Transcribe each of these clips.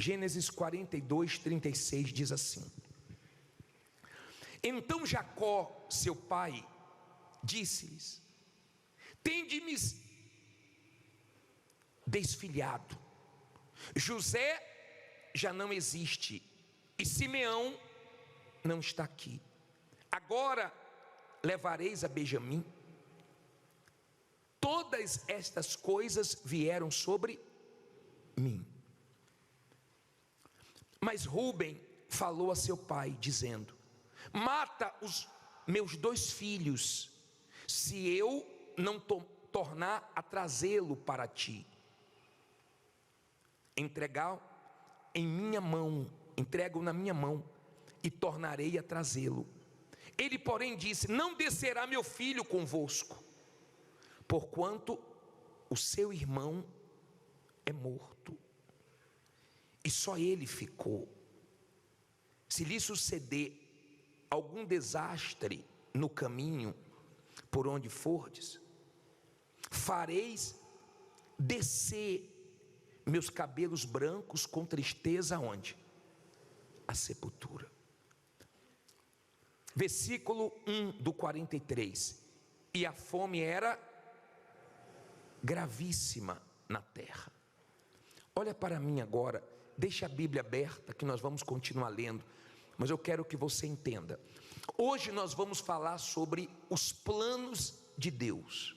Gênesis 42, 36 diz assim: então Jacó, seu pai, disse-lhes: tende-me desfilhado, José já não existe e Simeão não está aqui. Agora levareis a Benjamim. Todas estas coisas vieram sobre mim. Mas Rúben falou a seu pai, dizendo: mata os meus 2 filhos, se eu não tornar a trazê-lo para ti. Entrego-o na minha mão, e tornarei a trazê-lo. Ele, porém, disse: não descerá meu filho convosco, porquanto o seu irmão é morto, e só ele ficou. Se lhe suceder algum desastre no caminho por onde fordes, fareis descer meus cabelos brancos com tristeza aonde? A sepultura. Versículo 1 do 43. E a fome era gravíssima na terra. Olha para mim agora, deixa a Bíblia aberta que nós vamos continuar lendo, mas eu quero que você entenda. Hoje nós vamos falar sobre os planos de Deus,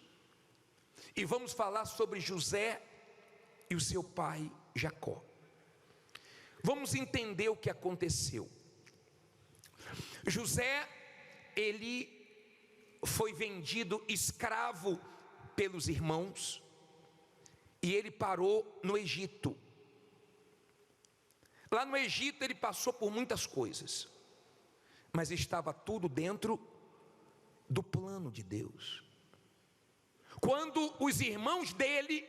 e vamos falar sobre José e o seu pai Jacó. Vamos entender o que aconteceu. José, ele foi vendido escravo pelos irmãos, e ele parou no Egito. Lá no Egito ele passou por muitas coisas, mas estava tudo dentro do plano de Deus. Quando os irmãos dele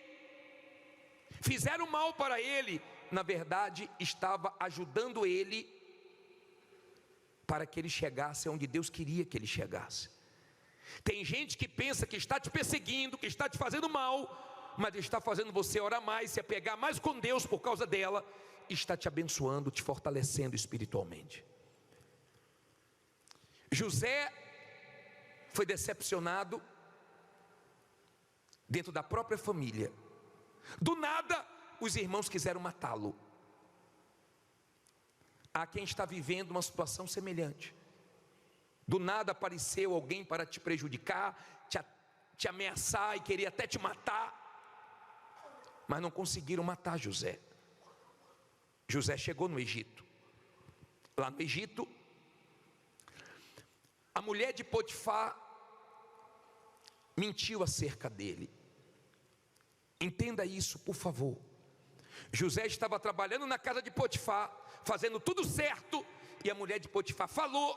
fizeram mal para ele, na verdade estava ajudando ele para que ele chegasse onde Deus queria que ele chegasse. Tem gente que pensa que está te perseguindo, que está te fazendo mal, mas está fazendo você orar mais, se apegar mais com Deus por causa dela, está te abençoando, te fortalecendo espiritualmente. José foi decepcionado dentro da própria família. Do nada, os irmãos quiseram matá-lo. Há quem está vivendo uma situação semelhante. Do nada apareceu alguém para te prejudicar, te ameaçar e queria até te matar, mas não conseguiram matar José. José chegou no Egito. Lá no Egito, a mulher de Potifar mentiu acerca dele. Entenda isso, por favor. José estava trabalhando na casa de Potifar, fazendo tudo certo, e a mulher de Potifar falou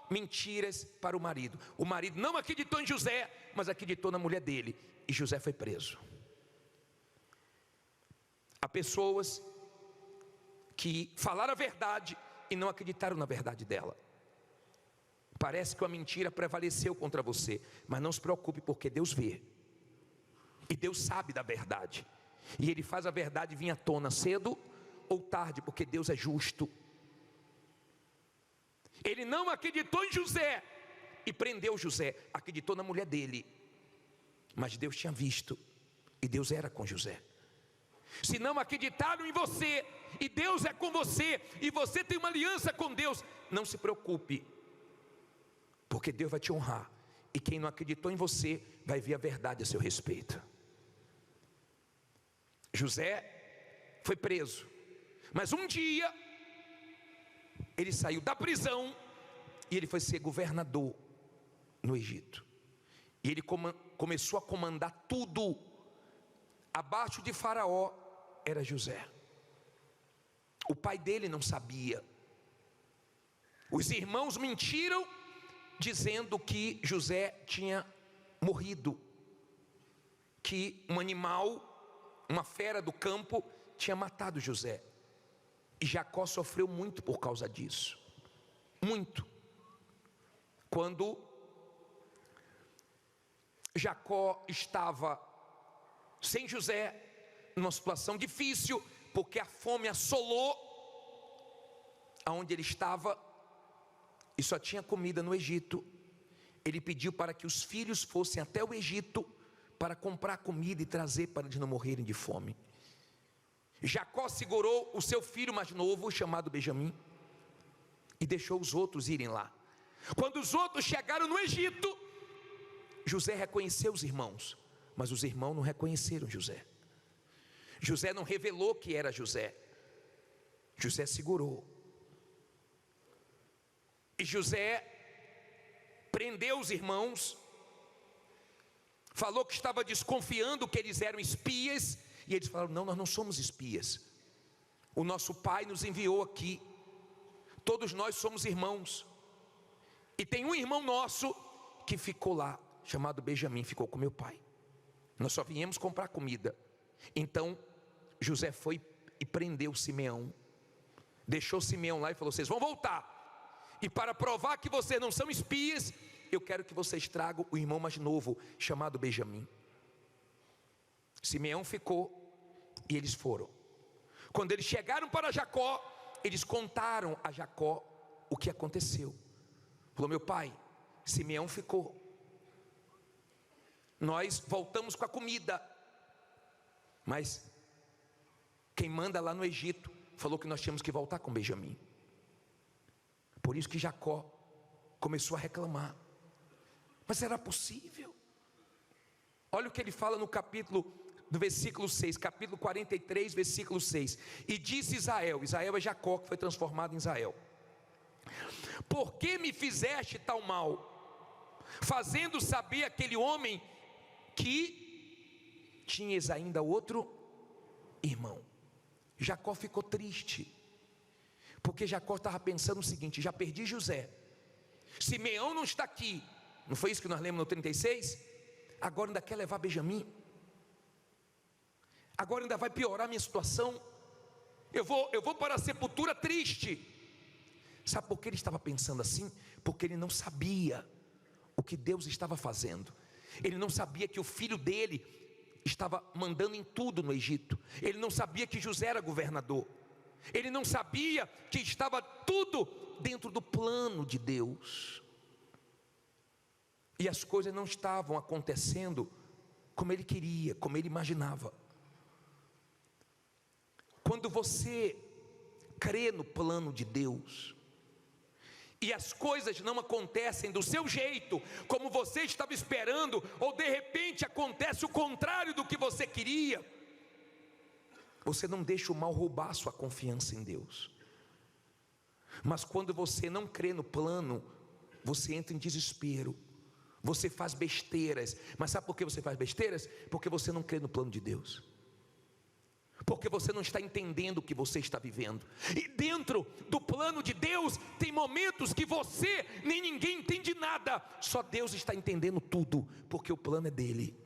mentiras para o marido. O marido não acreditou em José, mas acreditou na mulher dele, e José foi preso. Há pessoas que falaram a verdade e não acreditaram na verdade dela. Parece que uma mentira prevaleceu contra você, mas não se preocupe, porque Deus vê, e Deus sabe da verdade, e Ele faz a verdade vir à tona cedo ou tarde, porque Deus é justo. Ele não acreditou em José e prendeu José, acreditou na mulher dele, mas Deus tinha visto, e Deus era com José. Se não acreditaram em você, e Deus é com você, e você tem uma aliança com Deus, não se preocupe, porque Deus vai te honrar, e quem não acreditou em você vai ver a verdade a seu respeito. José foi preso, mas um dia ele saiu da prisão e ele foi ser governador no Egito, e ele começou a comandar tudo. Abaixo de Faraó era José. O pai dele não sabia. Os irmãos mentiram, dizendo que José tinha morrido, que um animal, uma fera do campo, tinha matado José. E Jacó sofreu muito por causa disso, muito. Quando Jacó estava sem José, numa situação difícil, porque a fome assolou aonde ele estava e só tinha comida no Egito. Ele pediu para que os filhos fossem até o Egito para comprar comida e trazer para eles não morrerem de fome. Jacó segurou o seu filho mais novo, chamado Benjamim, e deixou os outros irem lá. Quando os outros chegaram no Egito, José reconheceu os irmãos, mas os irmãos não reconheceram José. José não revelou que era José. José segurou. E José prendeu os irmãos, falou que estava desconfiando que eles eram espias, e eles falaram: não, nós não somos espias, o nosso pai nos enviou aqui, todos nós somos irmãos, e tem um irmão nosso que ficou lá, chamado Benjamim, ficou com meu pai, nós só viemos comprar comida. Então José foi e prendeu Simeão, deixou Simeão lá e falou: vocês vão voltar, e para provar que vocês não são espias, eu quero que vocês tragam o irmão mais novo, chamado Benjamim. Simeão ficou e eles foram. Quando eles chegaram para Jacó, eles contaram a Jacó o que aconteceu. Falou: meu pai, Simeão ficou, nós voltamos com a comida, mas quem manda lá no Egito falou que nós tínhamos que voltar com Benjamim. Por isso que Jacó começou a reclamar. Mas será possível? Olha o que ele fala no versículo 6, capítulo 43, versículo 6. E disse Israel, Israel é Jacó, que foi transformado em Israel: por que me fizeste tal mal, fazendo saber aquele homem que tinhas ainda outro irmão? Jacó ficou triste, porque Jacó estava pensando o seguinte: já perdi José, Simeão não está aqui, não foi isso que nós lemos no 36? Agora ainda quer levar Benjamim, agora ainda vai piorar a minha situação, eu vou para a sepultura triste. Sabe por que ele estava pensando assim? Porque ele não sabia o que Deus estava fazendo. Ele não sabia que o filho dele estava mandando em tudo no Egito. Ele não sabia que José era governador. Ele não sabia que estava tudo dentro do plano de Deus. E as coisas não estavam acontecendo como ele queria, como ele imaginava. Quando você crê no plano de Deus e as coisas não acontecem do seu jeito, como você estava esperando, ou de repente acontece o contrário do que você queria, você não deixa o mal roubar sua confiança em Deus. Mas quando você não crê no plano, você entra em desespero, você faz besteiras. Mas sabe por que você faz besteiras? Porque você não crê no plano de Deus, porque você não está entendendo o que você está vivendo. E dentro do plano de Deus tem momentos que você nem ninguém entende nada, só Deus está entendendo tudo, porque o plano é dele.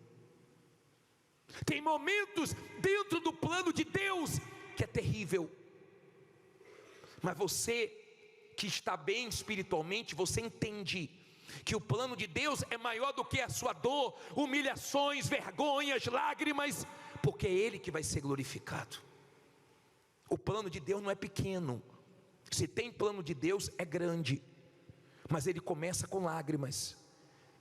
Tem momentos dentro do plano de Deus que é terrível, mas você que está bem espiritualmente, você entende que o plano de Deus é maior do que a sua dor, humilhações, vergonhas, lágrimas, porque é Ele que vai ser glorificado. O plano de Deus não é pequeno. Se tem plano de Deus, é grande, mas ele começa com lágrimas,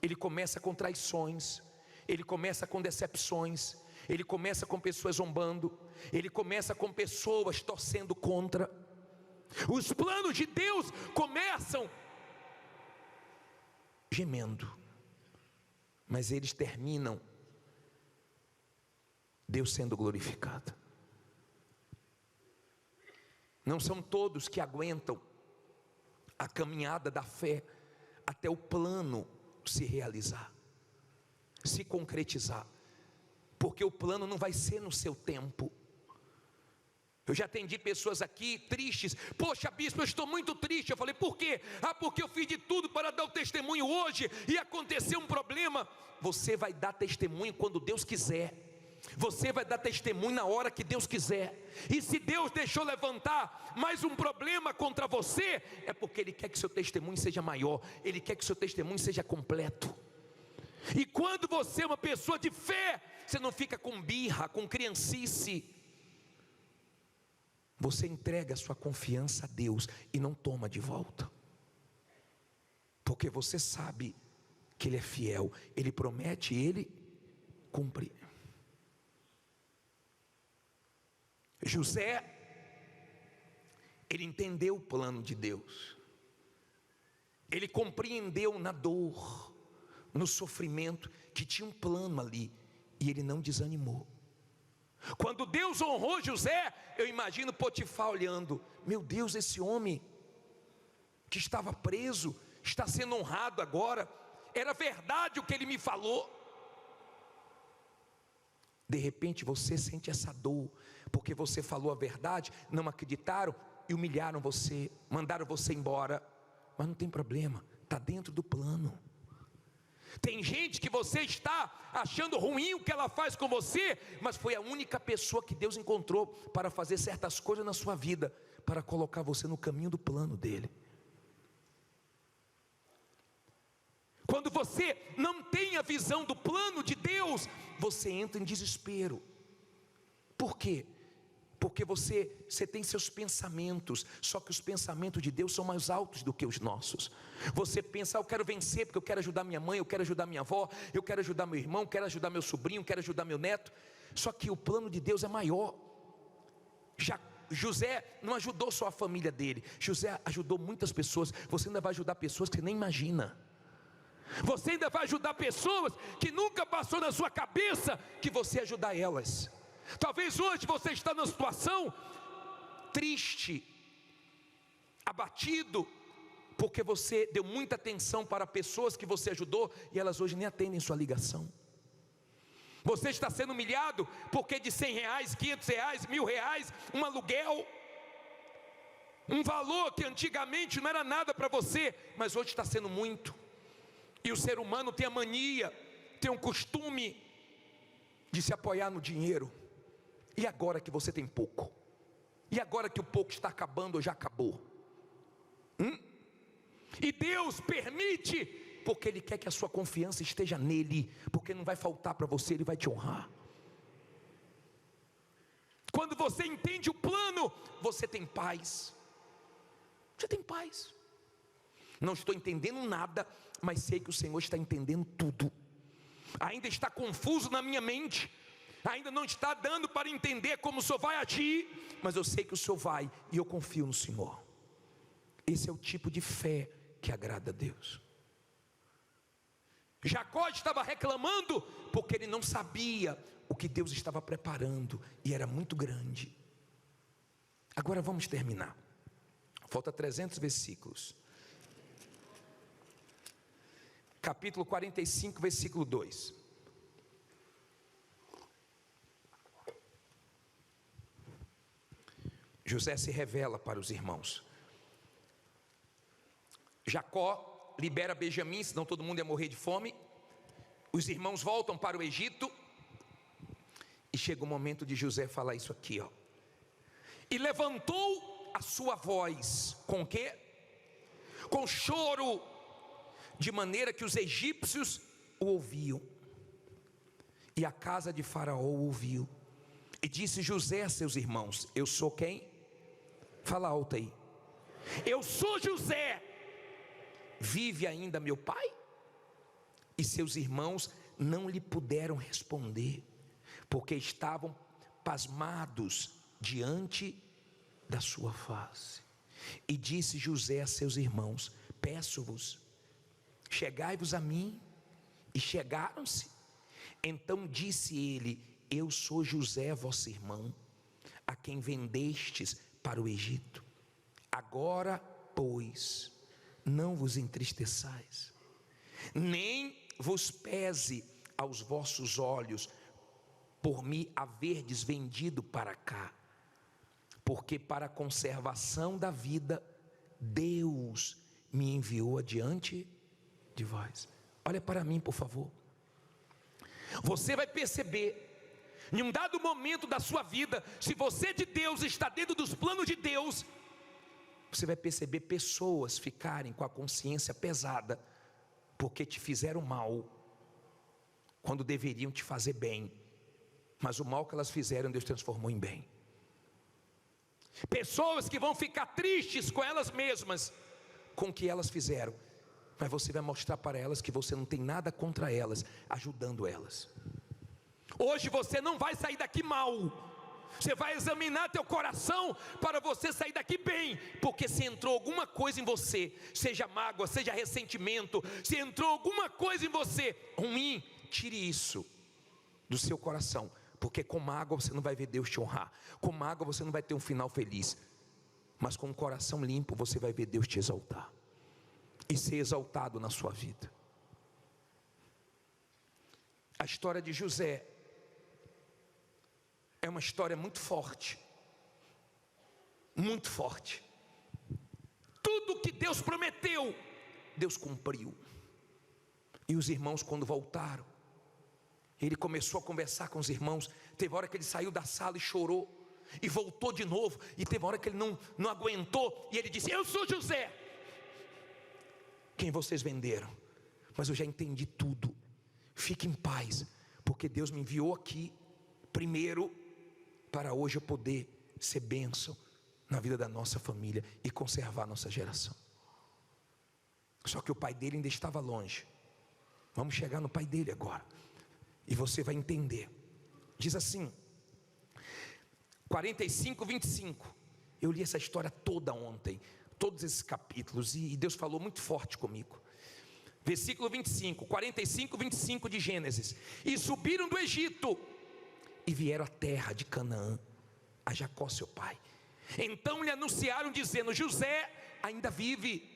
ele começa com traições, ele começa com decepções, ele começa com pessoas zombando, ele começa com pessoas torcendo contra. Os planos de Deus começam gemendo, mas eles terminam Deus sendo glorificado. Não são todos que aguentam a caminhada da fé até o plano se realizar, se concretizar, porque o plano não vai ser no seu tempo. Eu já atendi pessoas aqui tristes: poxa bispo, eu estou muito triste. Eu falei: por quê? Porque eu fiz de tudo para dar o testemunho hoje e aconteceu um problema. Você vai dar testemunho quando Deus quiser, você vai dar testemunho na hora que Deus quiser. E se Deus deixou levantar mais um problema contra você, é porque Ele quer que seu testemunho seja maior, Ele quer que seu testemunho seja completo. E quando você é uma pessoa de fé, você não fica com birra, com criancice. você entrega a sua confiança a Deus e não toma de volta, porque você sabe que Ele é fiel, Ele promete e Ele cumpre. José, ele entendeu o plano de Deus, ele compreendeu na dor, no sofrimento, que tinha um plano ali, e ele não desanimou. Quando Deus honrou José, eu imagino Potifar olhando: meu Deus, esse homem que estava preso, está sendo honrado agora, era verdade o que ele me falou. De repente você sente essa dor, porque você falou a verdade, não acreditaram e humilharam você, mandaram você embora, mas não tem problema, está dentro do plano. Tem gente que você está achando ruim o que ela faz com você, mas foi a única pessoa que Deus encontrou para fazer certas coisas na sua vida, para colocar você no caminho do plano dele. Quando você não tem a visão do plano de Deus, você entra em desespero. Por quê? Porque você tem seus pensamentos, só que os pensamentos de Deus são mais altos do que os nossos. Você pensa: eu quero vencer porque eu quero ajudar minha mãe, eu quero ajudar minha avó, eu quero ajudar meu irmão, eu quero ajudar meu sobrinho, eu quero ajudar meu neto. Só que o plano de Deus é maior. José não ajudou só a família dele, José ajudou muitas pessoas. Você ainda vai ajudar pessoas que você nem imagina. Você ainda vai ajudar pessoas que nunca passou na sua cabeça que você ia ajudar elas. Talvez hoje você está numa situação triste, abatido, porque você deu muita atenção para pessoas que você ajudou e elas hoje nem atendem sua ligação. Você está sendo humilhado porque de R$100, R$500, R$1.000, um aluguel, um valor que antigamente não era nada para você, mas hoje está sendo muito. E o ser humano tem a mania, tem um costume de se apoiar no dinheiro. E agora que você tem pouco? E agora que o pouco está acabando ou já acabou? E Deus permite, porque Ele quer que a sua confiança esteja nele, porque não vai faltar para você, Ele vai te honrar. Quando você entende o plano, você tem paz. Você tem paz. Não estou entendendo nada, mas sei que o Senhor está entendendo tudo. Ainda está confuso na minha mente, ainda não está dando para entender como o Senhor vai agir, mas eu sei que o Senhor vai, e eu confio no Senhor. Esse é o tipo de fé que agrada a Deus. Jacó estava reclamando porque ele não sabia o que Deus estava preparando, e era muito grande. Agora vamos terminar, falta 300 versículos. Capítulo 45, versículo 2. José se revela para os irmãos. Jacó libera Benjamim, senão todo mundo ia morrer de fome. Os irmãos voltam para o Egito. E chega o momento de José falar isso aqui, ó. E levantou a sua voz, com o quê? Com choro, de maneira que os egípcios o ouviam, e a casa de Faraó o ouviu. E disse José a seus irmãos: eu sou quem? Fala alto aí. Eu sou José. Vive ainda meu pai? E seus irmãos não lhe puderam responder, porque estavam pasmados diante da sua face. E disse José a seus irmãos: peço-vos, chegai-vos a mim. E chegaram-se. Então disse ele: eu sou José, vosso irmão, a quem vendestes para o Egito. Agora, pois, não vos entristeçais, nem vos pese aos vossos olhos por me haverdes vendido para cá, porque para a conservação da vida Deus me enviou adiante de vós. Olha para mim, por favor. Você vai perceber, em um dado momento da sua vida, se você de Deus está dentro dos planos de Deus, você vai perceber pessoas ficarem com a consciência pesada, porque te fizeram mal, quando deveriam te fazer bem, mas o mal que elas fizeram, Deus transformou em bem. pessoas que vão ficar tristes com elas mesmas, com o que elas fizeram, mas você vai mostrar para elas que você não tem nada contra elas, ajudando elas. Hoje você não vai sair daqui mal, você vai examinar teu coração para você sair daqui bem, porque se entrou alguma coisa em você, seja mágoa, seja ressentimento, se entrou alguma coisa em você ruim, tire isso do seu coração, porque com mágoa você não vai ver Deus te honrar, com mágoa você não vai ter um final feliz, mas com o coração limpo você vai ver Deus te exaltar e ser exaltado na sua vida. A história de José é uma história muito forte, muito forte. Tudo que Deus prometeu, Deus cumpriu. E os irmãos, quando voltaram, ele começou a conversar com os irmãos. Teve hora que ele saiu da sala e chorou, e voltou de novo, e teve hora que ele não aguentou, e ele disse: eu sou José, quem vocês venderam, mas eu já entendi tudo, fique em paz, porque Deus me enviou aqui, primeiro, para hoje eu poder ser bênção na vida da nossa família e conservar a nossa geração. Só que o pai dele ainda estava longe. Vamos chegar no pai dele agora, e você vai entender. Diz assim, 45, 25. Eu li essa história toda ontem, todos esses capítulos, e Deus falou muito forte comigo. Versículo 25, 45, 25 de Gênesis. E subiram do Egito e vieram à terra de Canaã, a Jacó seu pai. Então lhe anunciaram dizendo: José ainda vive,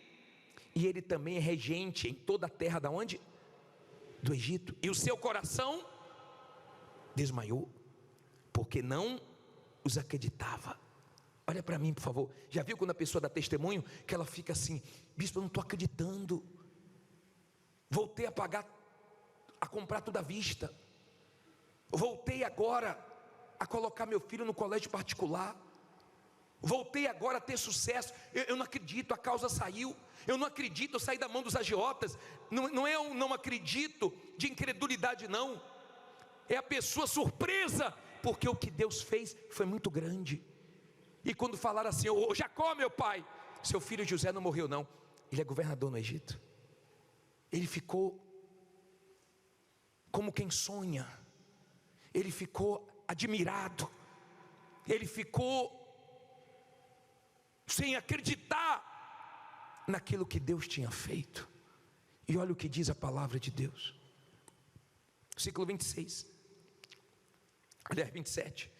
e ele também é regente em toda a terra da onde? Do Egito. E o seu coração desmaiou, porque não os acreditava. Olha para mim, por favor. Já viu quando a pessoa dá testemunho, que ela fica assim: bispo, eu não estou acreditando, voltei a comprar tudo à vista, voltei agora a colocar meu filho no colégio particular, voltei agora a ter sucesso, eu não acredito, a causa saiu, eu não acredito, eu saí da mão dos agiotas. Não é um não acredito de incredulidade, não, é a pessoa surpresa, porque o que Deus fez foi muito grande. E quando falaram assim: ô Jacó meu pai, seu filho José não morreu não, ele é governador no Egito. Ele ficou como quem sonha, ele ficou admirado, ele ficou sem acreditar naquilo que Deus tinha feito. E olha o que diz a palavra de Deus, versículo 26, aliás 27.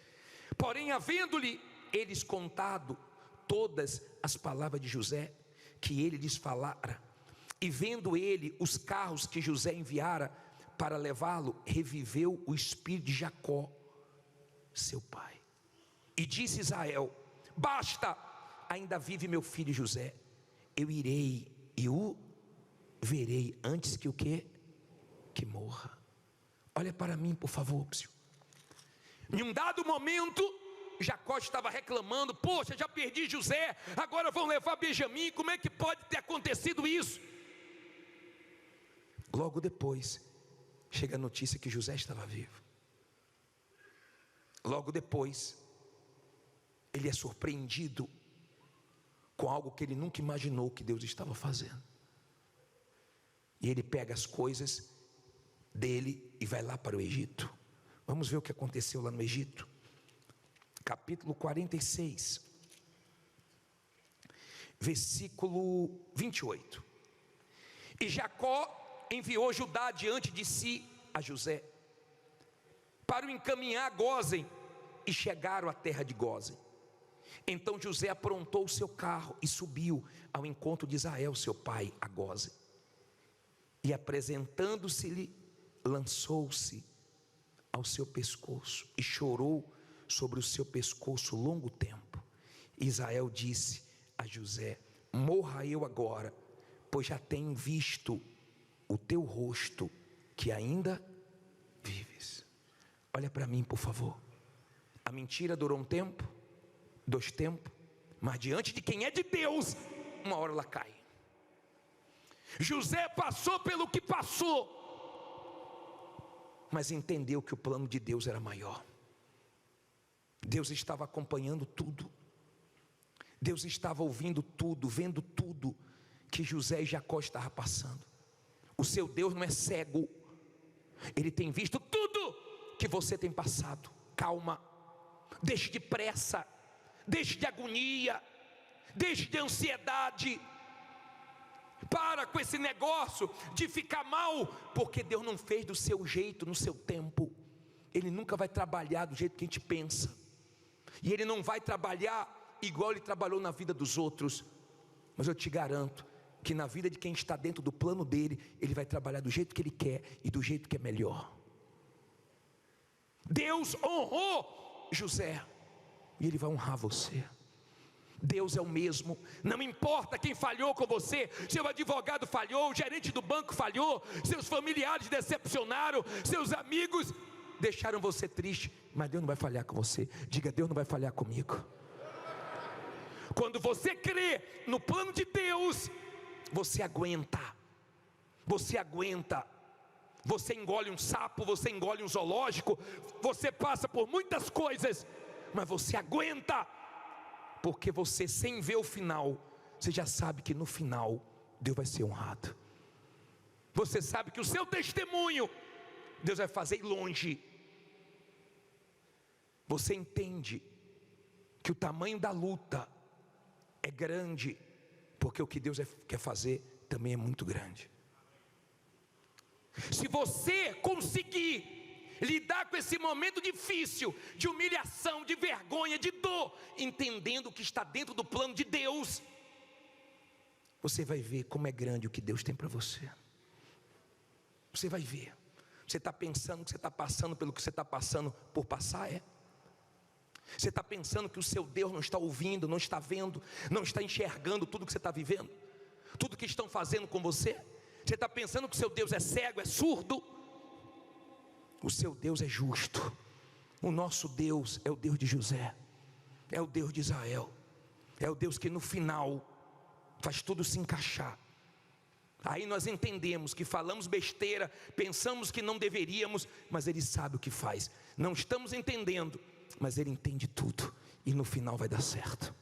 Porém, havendo-lhe eles contado todas as palavras de José, que ele lhes falara, e vendo ele os carros que José enviara para levá-lo, reviveu o espírito de Jacó seu pai, e disse Israel: basta, ainda vive meu filho José, eu irei e o verei antes que o quê? Que morra. Olha para mim, por favor, Psiu. Em um dado momento, Jacó estava reclamando: poxa, já perdi José, agora vão levar Benjamim, como é que pode ter acontecido isso? Logo depois, chega a notícia que José estava vivo. Logo depois, ele é surpreendido com algo que ele nunca imaginou que Deus estava fazendo. E ele pega as coisas dele e vai lá para o Egito. Vamos ver o que aconteceu lá no Egito. Capítulo 46, versículo 28. E Jacó enviou Judá diante de si a José, para o encaminhar a Gósen, e chegaram à terra de Gósen. Então José aprontou o seu carro e subiu ao encontro de Israel seu pai a Gósen, e apresentando-se-lhe, lançou-se ao seu pescoço e chorou sobre o seu pescoço longo tempo. Israel disse a José: morra eu agora, pois já tenho visto o teu rosto, que ainda vives. Olha para mim, por favor. A mentira durou um tempo, 2 tempos, mas diante de quem é de Deus, uma hora ela cai. José passou pelo que passou, mas entendeu que o plano de Deus era maior. Deus estava acompanhando tudo. Deus estava ouvindo tudo, vendo tudo que José e Jacó estavam passando. O seu Deus não é cego, Ele tem visto tudo que você tem passado. Calma, deixe de pressa, deixe de agonia, deixe de ansiedade. Para com esse negócio de ficar mal, porque Deus não fez do seu jeito, no seu tempo. Ele nunca vai trabalhar do jeito que a gente pensa, e Ele não vai trabalhar igual Ele trabalhou na vida dos outros. Mas eu te garanto que na vida de quem está dentro do plano dEle, Ele vai trabalhar do jeito que Ele quer e do jeito que é melhor. Deus honrou José, e Ele vai honrar você. Deus é o mesmo, não importa quem falhou com você. Seu advogado falhou, o gerente do banco falhou, seus familiares decepcionaram, seus amigos deixaram você triste, mas Deus não vai falhar com você. Diga: Deus não vai falhar comigo. Quando você crê no plano de Deus, você aguenta. Você aguenta. Você engole um sapo, você engole um zoológico, você passa por muitas coisas, mas você aguenta. Porque você, sem ver o final, você já sabe que no final Deus vai ser honrado. Você sabe que o seu testemunho Deus vai fazer ir longe. Você entende que o tamanho da luta é grande, porque o que Deus quer fazer também é muito grande. Se você conseguir lidar com esse momento difícil, de humilhação, de vergonha, de dor, entendendo que está dentro do plano de Deus, você vai ver como é grande o que Deus tem para você. Você vai ver. Você está pensando que você está passando pelo que você está passando por passar, é? Você está pensando que o seu Deus não está ouvindo, não está vendo, não está enxergando tudo que você está vivendo, tudo que estão fazendo com você? Você está pensando que o seu Deus é cego, é surdo? O seu Deus é justo. O nosso Deus é o Deus de José, é o Deus de Israel, é o Deus que no final faz tudo se encaixar. Aí nós entendemos que falamos besteira, pensamos que não deveríamos, mas Ele sabe o que faz. Não estamos entendendo, mas Ele entende tudo, e no final vai dar certo.